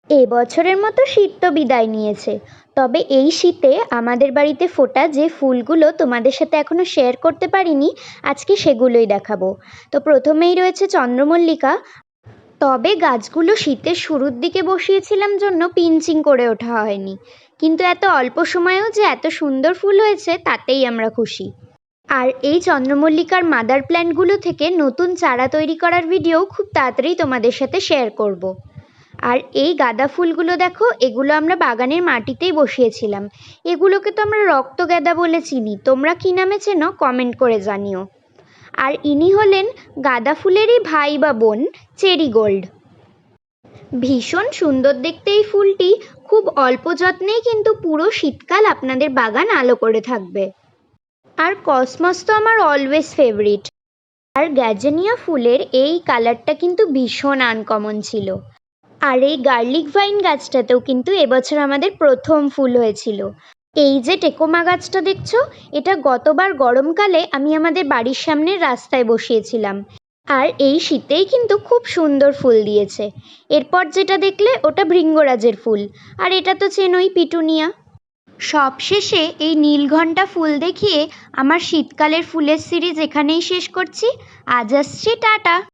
এবছরের মতো শীত তো বিদায় নিয়েছে, তবে এই শীতে আমাদের বাড়িতে ফোটা যে ফুলগুলো তোমাদের সাথে এখনো শেয়ার করতে পারিনি, আজকে সেগুলোই দেখাবো। তো প্রথমেই রয়েছে চন্দ্রমল্লিকা। তবে গাছগুলো শীতের শুরুর দিকে বসিয়েছিলাম জন্য পিঞ্চিং করে ওঠা হয়নি, কিন্তু এত অল্প সময়েও যে এত সুন্দর ফুল হয়েছে তাতেই আমরা খুশি। আর এই চন্দ্রমল্লিকার মাদার প্ল্যান্টগুলো থেকে নতুন চারা তৈরি করার ভিডিও খুব তাড়াতাড়ি তোমাদের সাথে শেয়ার করব। আর এই গাঁদা ফুলগুলো দেখো, এগুলো আমরা বাগানের মাটিতেই বসিয়েছিলাম। এগুলোকে তো আমরা রক্ত গাঁদা বলে চিনি, তোমরা কী নামে চেনো কমেন্ট করে জানিও। আর ইনি হলেন গাঁদা ফুলেরই ভাই বা বোন, চেরিগোল্ড। ভীষণ সুন্দর দেখতে এই ফুলটি, খুব অল্প যত্নেই কিন্তু পুরো শীতকাল আপনাদের বাগান আলো করে থাকবে। আর কসমস তো আমার অলওয়েজ ফেভারিট। আর গ্যাজেনিয়া ফুলের এই কালারটা কিন্তু ভীষণ আনকমন ছিল। আর এই গার্লিক ভাইন গাছটাতেও কিন্তু এবছর আমাদের প্রথম ফুল হয়েছিল। এই যে টেকোমা গাছটা দেখছো, এটা গতবার গরমকালে আমি আমাদের বাড়ির সামনের রাস্তায় বসিয়েছিলাম, আর এই শীতেই কিন্তু খুব সুন্দর ফুল দিয়েছে। এরপর যেটা দেখলে ওটা ভৃঙ্গরাজের ফুল, আর এটা তো চেনোই, পিটুনিয়া। সবশেষে এই নীলঘণ্টা ফুল দেখিয়ে আমার শীতকালের ফুলের সিরিজ এখানেই শেষ করছি। আজ আসছি, টাটা।